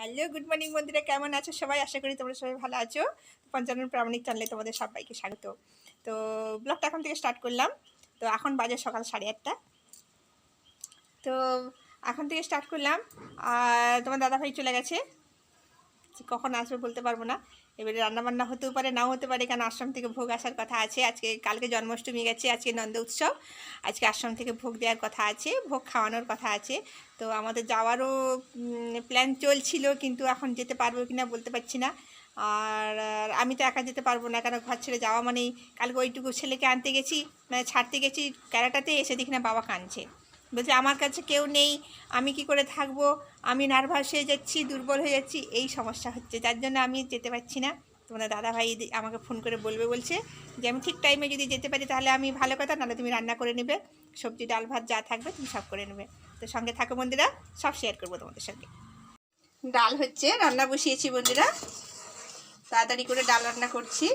Hello, good morning বন্ধুরা, কেমন আছো সবাই? আশা করি তোমরা সবাই ভালো আছো। পঞ্চানন প্রামাণিক চ্যানেলে তোমাদের সবাইকে স্বাগত। তো ব্লগটা এখন থেকে স্টার্ট করলাম। তো এখন বাজে সকাল 8:30। তো এখন থেকে স্টার্ট করলাম। আর তোমার দাদাভাই চলে গেছে, কখন আসবে বলতে পারবো না। এবারে রান্নাবান্না হতেও পারে, নাও হতে পারে, কারণ আশ্রম থেকে ভোগ আসার কথা আছে। কালকে জন্মাষ্টমী গেছে, আজকে নন্দ উৎসব। আজকে আশ্রম থেকে ভোগ দেওয়ার কথা আছে, ভোগ খাওয়ানোর কথা আছে। তো আমাদের যাওয়ারও প্ল্যান চলছিল, কিন্তু এখন যেতে পারবো কিনা বলতে পারছি না। আর আমি তো একা যেতে পারবো না, কারণ ঘর ছেড়ে যাওয়া মানেই, কালকে ওইটুকু ছেলেকে আনতে গেছি, মানে ছাড়তে গেছি ক্যারাটাতে, এসে দেখি না বাবা কাঁদছে। বলছে আমার কাছে কেউ নেই, আমি কি করে থাকবো, আমি নার্ভাস হয়ে যাচ্ছি, দুর্বল হয়ে যাচ্ছি, এই সমস্যা হচ্ছে, যার জন্য আমি যেতে পারছি না। তোমাদের দাদাভাই আমাকে ফোন করে বলবে বলছে যে আমি ঠিক টাইমে যদি যেতে পারি তাহলে আমি ভালো কথা, নাহলে তুমি রান্না করে নেবে, সবজি ডাল ভাত যা থাকবে তুমি সব করে নেবে। তো সঙ্গে থাকো বন্ধুরা, সব শেয়ার করবো তোমাদের সঙ্গে। ডাল হচ্ছে, রান্না বসিয়েছি বন্ধুরা, তাড়াতাড়ি করে ডাল রান্না করছি।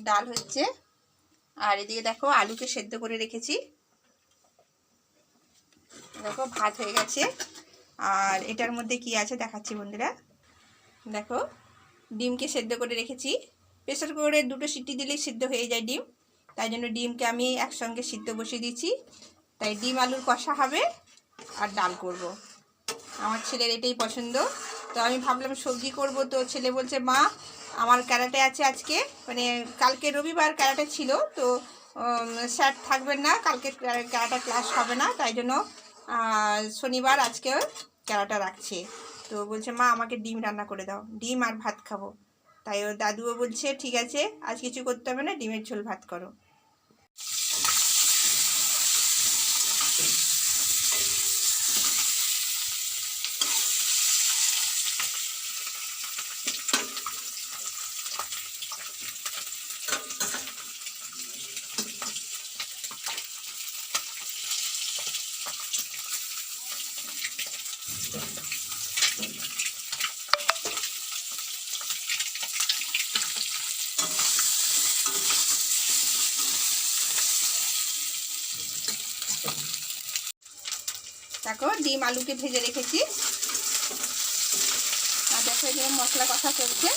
ডাল হচ্ছে, আর এদিকে দেখো আলুকে সেদ্ধ করে রেখেছি, দেখো ভাত হয়ে গেছে। আর এটার মধ্যে কি আছে দেখাচ্ছি বন্ধুরা, দেখো ডিমকে সেদ্ধ করে রেখেছি। প্রেসার কুকারে 2টো সিটি দিলেই সিদ্ধ হয়ে যায় ডিম, তাই জন্য ডিমকে আমি একসঙ্গে সিদ্ধ বসিয়ে দিয়েছি। তাই ডিম আলুর কষা হবে আর ডাল করব। আমার ছেলের এটাই পছন্দ। তো আমি ভাবলাম সবজি করব, তো ছেলে বলছে মা আমার ক্যারাটে আছে আজকে, মানে কালকে রবিবার ক্যারাটে ছিল, তো স্যার থাকবেন না, কালকে ক্যারাটা ক্লাস হবে না, তাই জন্য শনিবার আজকে ক্যারাটা রাখছে। তো বলছে মা আমাকে ডিম রান্না করে দাও, ডিম আর ভাত খাবো। তাই ওর দাদুও বলছে ঠিক আছে, আজ কিছু করতে হবে না, ডিমের ঝোল ভাত করো। দেখো ডিম আলুকে ভেজে রেখেছি, আর দেখো এখানে মশলা কষা চলছে।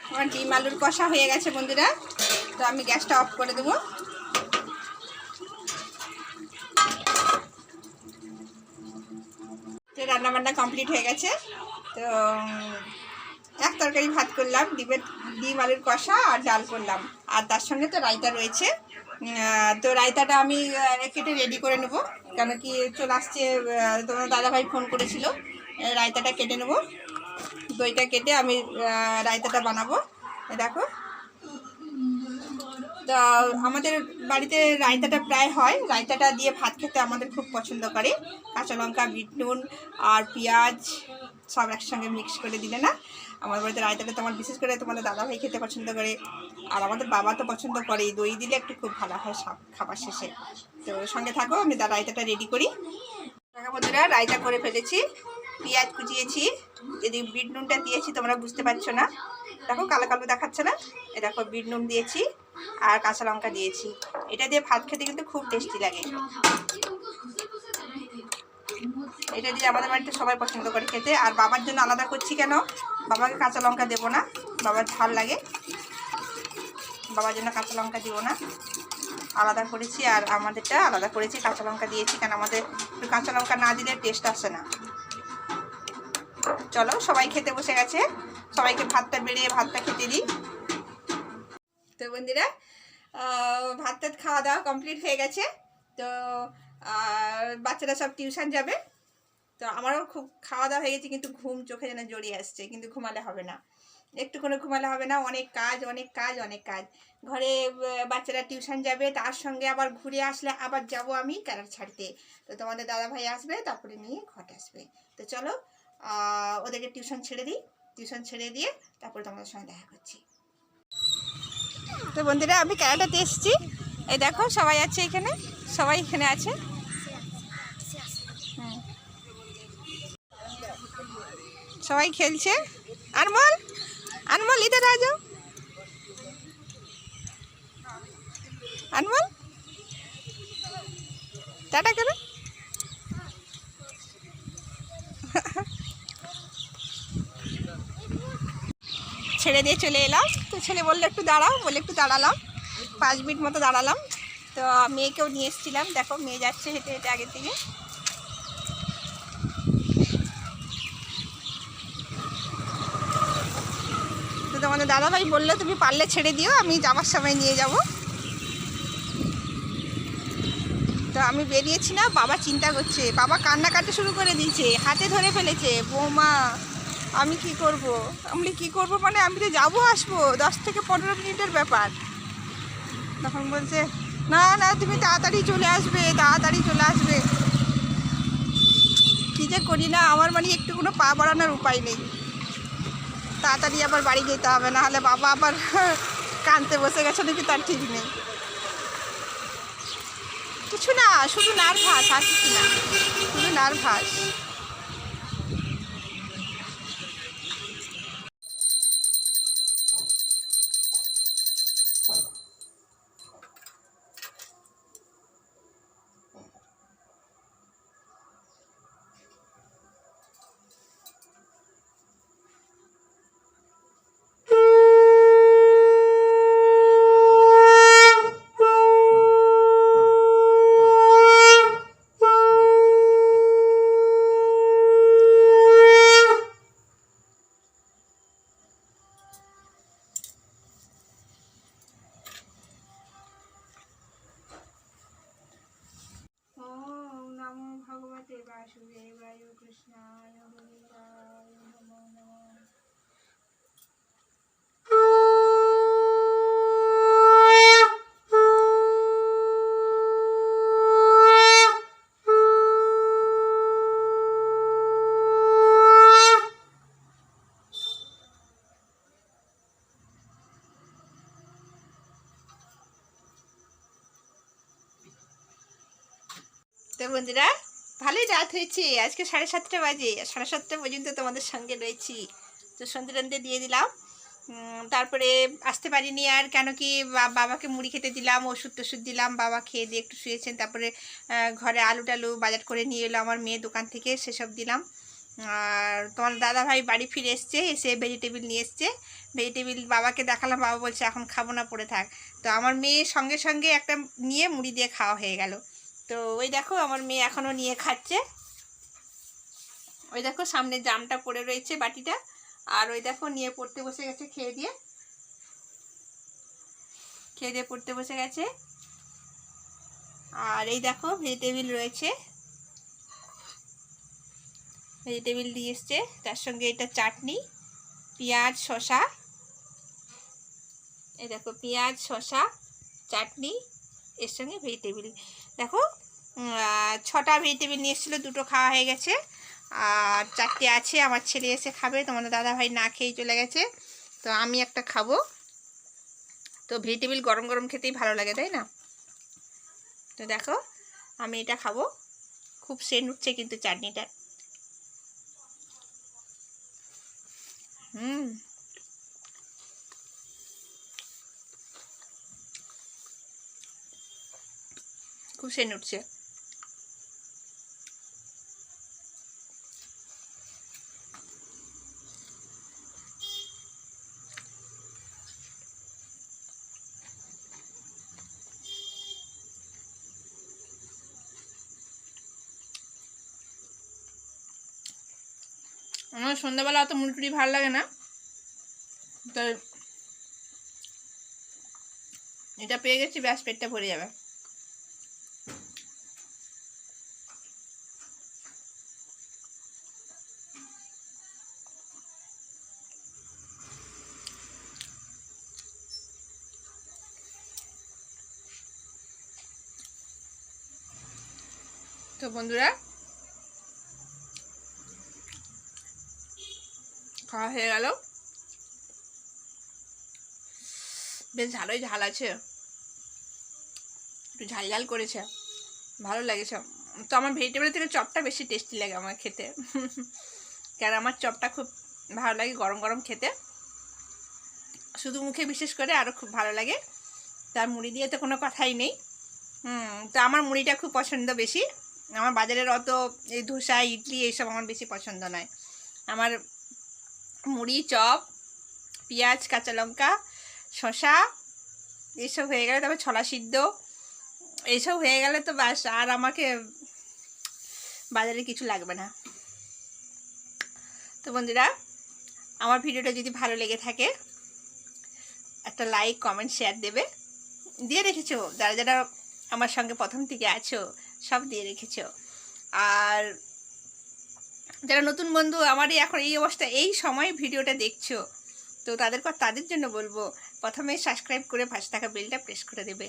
আমার ডিম আলুর কষা হয়ে গেছে বন্ধুরা, তো আমি গ্যাসটা অফ করে দেবো। তো রান্নাবান্না কমপ্লিট হয়ে গেছে। তো এক তরকারি ভাত করলাম, ডিম আলুর কষা আর ডাল করলাম, আর তার সঙ্গে তো রায়তা রয়েছে। তো রায়তাটা আমি কেটে রেডি করে নেব, কেন কি চলে আসছে, তোমার দাদাভাই ফোন করেছিল। রায়তাটা কেটে নেব, দইটা কেটে আমি রায়তাটা বানাবো। দেখো, তা আমাদের বাড়িতে রায়তাটা প্রায় হয়, রায়তাটা দিয়ে ভাত খেতে আমাদের খুব পছন্দ করে। কাঁচা লঙ্কা, বিট নুন আর পেঁয়াজ সব একসঙ্গে মিক্স করে দিলে না, আমার বাড়িতে রায়তাটা তোমার বিশেষ করে তোমাদের দাদাভাই খেতে পছন্দ করে, আর আমাদের বাবা তো পছন্দ করে, দই দিলে একটু খুব ভালো হয় সব খাবার শেষে। তো সঙ্গে থাকো, আমি রায়তাটা রেডি করি। বন্ধুরা রায়তা করে ফেলেছি, পেঁয়াজ কুচিয়েছি, এদিকে বিট নুনটা দিয়েছি, তোমরা বুঝতে পারছো না, দেখো কালো কালো দেখাচ্ছে না, এ দেখো বিট নুন দিয়েছি আর কাঁচা লঙ্কা দিয়েছি। এটা দিয়ে ভাত খেতে কিন্তু খুব টেস্টি লাগে, এটা দিয়ে আমাদের বাড়িতে সবাই পছন্দ করে খেতে। আর বাবার জন্য আলাদা করছি, কেন বাবাকে কাঁচা লঙ্কা দেবো না, বাবার ঝাল লাগে, বাবার জন্য কাঁচা লঙ্কা দিব না, আলাদা করেছি। আর আমাদেরটা আলাদা করেছি, কাঁচা লঙ্কা দিয়েছি, কারণ আমাদের কাঁচা লঙ্কা না দিলে টেস্ট আসে না। চলো সবাই খেতে বসে গেছে, সবাইকে ভাতটা বেড়ে ভাতটা খেতে দিই। তো বন্ধুরা ভাত টাত খাওয়া দাওয়া কমপ্লিট হয়ে গেছে। তো বাচ্চারা সব টিউশন যাবে, তো আমারও খুব খাওয়া দাওয়া হয়ে গেছে, কিন্তু ঘুম চোখে যেন জড়িয়ে আসছে, কিন্তু ঘুমালে হবে না, একটু করে ঘুমালে হবে না, অনেক কাজ অনেক কাজ অনেক কাজ ঘরে। বাচ্চারা টিউশন যাবে, তার সঙ্গে আবার ঘুরে আসলে আবার যাব আমি ক্যারাট ছাড়তে। তো তোমাদের দাদাভাই আসবে, তারপরে নিয়ে ঘট আসবে। তো চলো ওদেরকে টিউশন ছেড়ে দিই, টিউশন ছেড়ে দিয়ে তারপরে তোমাদের সঙ্গে দেখা করছি। তো বন্ধুরা আমি ক্যানাডাতে এসেছি, এই দেখো সবাই আছে এখানে, সবাই এখানে আছে। সবাই খেলছে। আনমোল, আনমোল ইধর आ जाओ। আনমোল টাটা করো। ছেড়ে দিয়ে চলে এলাম, তো ছেলে বললো একটু দাঁড়াও, বলে একটু দাঁড়ালাম, 5 মিনিট মতো দাঁড়ালাম। তো মেয়েকেও নিয়ে এসেছিলাম, দেখো মেয়ে যাচ্ছে হেঁটে হেঁটে আগের থেকে। তো তোমাদের দাদাভাই বললো তুমি পারলে ছেড়ে দিও, আমি যাওয়ার সময় নিয়ে যাব। তো আমি বেরিয়েছি না, বাবা চিন্তা করছে, বাবা কান্নাকাটি শুরু করে দিয়েছে, হাতে ধরে ফেলেছে, বৌমা আমি কি করব। আমি কি করব মানে আমি তো যাবো আসবো, 10 থেকে 15 মিনিটের ব্যাপার। তখন বলছে না না তুমি তাড়াতাড়ি চলে আসবে, তাড়াতাড়ি চলে আসবে। কী যে করি না, আমার মানে একটু কোনো পা বাড়ানোর উপায় নেই। তাড়াতাড়ি আবার বাড়ি যেতে হবে, না হলে বাবা আবার কাঁদতে বসে গেছে নাকি তার ঠিক নেই। কিছু না, শুধু নার্ভাস, আর কিছু না, শুধু নার্ভাস। ভগবতে বাসুদেবায় কৃষ্ণায় গোবিন্দায় নমো নমঃ। তো বন্ধুরা ভালোই রাত হয়েছে, আজকে 7:30 বাজে, 7:30 পর্যন্ত তোমাদের সঙ্গে রয়েছি। তো সন্ধে টন্ধে দিয়ে দিলাম, তারপরে আসতে পারিনি আর, কেন কি বাবাকে মুড়ি খেতে দিলাম, ওষুধ টষুধ দিলাম, বাবা খেয়ে দিয়ে একটু শুয়েছেন। তারপরে ঘরে আলু টালু বাজার করে নিয়ে এলো আমার মেয়ে দোকান থেকে, সেসব দিলাম। আর তোমার দাদাভাই বাড়ি ফিরে এসছে, এসে ভেজিটেবিল নিয়ে এসছে, ভেজিটেবিল বাবাকে দেখালাম, বাবা বলছে এখন খাবো না, পড়ে থাক। তো আমার মেয়ে সঙ্গে সঙ্গে একটা নিয়ে মুড়ি দিয়ে খাওয়া হয়ে গেল। তো ওই দেখো আমার মেয়ে এখনও নিয়ে খাচ্ছে, ওই দেখো সামনে জামটা পড়ে রয়েছে বাটিটা, আর ওই দেখো নিয়ে পড়তে বসে গেছে, খেয়ে দিয়ে পড়তে বসে গেছে। আর এই দেখো ভেজিটেবিল রয়েছে, ভেজিটেবিল দিয়ে এসছে, তার সঙ্গে এটা চাটনি, পেঁয়াজ শসা, এই দেখো পেঁয়াজ শসা চাটনি, এর সঙ্গে ভেজিটেবিল। দেখো 6টা ভেজিটেবিল নিয়ে এসেছিলো, 2টো খাওয়া হয়ে গেছে, আর 4টে আছে, আমার ছেলে এসে খাবে, তোমাদের দাদাভাই না খেয়েই চলে গেছে, তো আমি একটা খাবো। তো ভেজিটেবিল গরম গরম খেতেই ভালো লাগে, তাই না? তো দেখো আমি এটা খাবো, খুব সেন্ট উঠছে কিন্তু চাটনিটা। খুব সেন্ট উঠছে। আমার সন্ধ্যাবেলা অত মুড়ি টুড়ি ভালো লাগে না, তো এটা পেয়ে গেছি, ব্যাস পেটটা ভরে যাবে। তো বন্ধুরা খাওয়া হয়ে গেল। বেশ ঝালই ঝাল আছে, একটু ঝাল ঝাল করেছে, ভালো লাগেছে। তো আমার ভেজিটেবলের থেকে চপটা বেশি টেস্টি লাগে আমার খেতে। কারণ আমার চপটা খুব ভালো লাগে গরম গরম খেতে, শুধু মুখে বিশেষ করে আরও খুব ভালো লাগে। তার মুড়ি দিয়ে তো কোনো কথাই নেই। তো আমার মুড়িটা খুব পছন্দ বেশি। আমার বাজারের অত এই ধোসা ইডলি এইসব আমার বেশি পছন্দ নয়। আমার মুড়ি, চপ, পেঁয়াজ, কাঁচা লঙ্কা, শসা এইসব হয়ে গেলে, তবে ছোলা সিদ্ধ এইসব হয়ে গেলে তো বাস, আর আমাকে বাজারে কিছু লাগবে না। তো বন্ধুরা, আমার ভিডিওটা যদি ভালো লেগে থাকে একটা লাইক, কমেন্ট, শেয়ার দেবে। দিয়ে রেখেছো যারা যারা আমার সঙ্গে প্রথম থেকে আছো, সব দিয়ে রেখেছো। আর যারা নতুন বন্ধু আমারই এখন এই অবস্থা এই সময় ভিডিওটা দেখছো, তো তাদের জন্য বলবো প্রথমে সাবস্ক্রাইব করে পাশে থাকা বেলটা প্রেস করে দেবে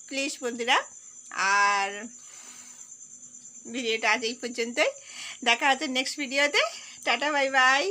প্লিজ বন্ধুরা। আর ভিডিওটা আজ এই পর্যন্তই, দেখা হচ্ছে নেক্সট ভিডিওতে। Tata, bye bye.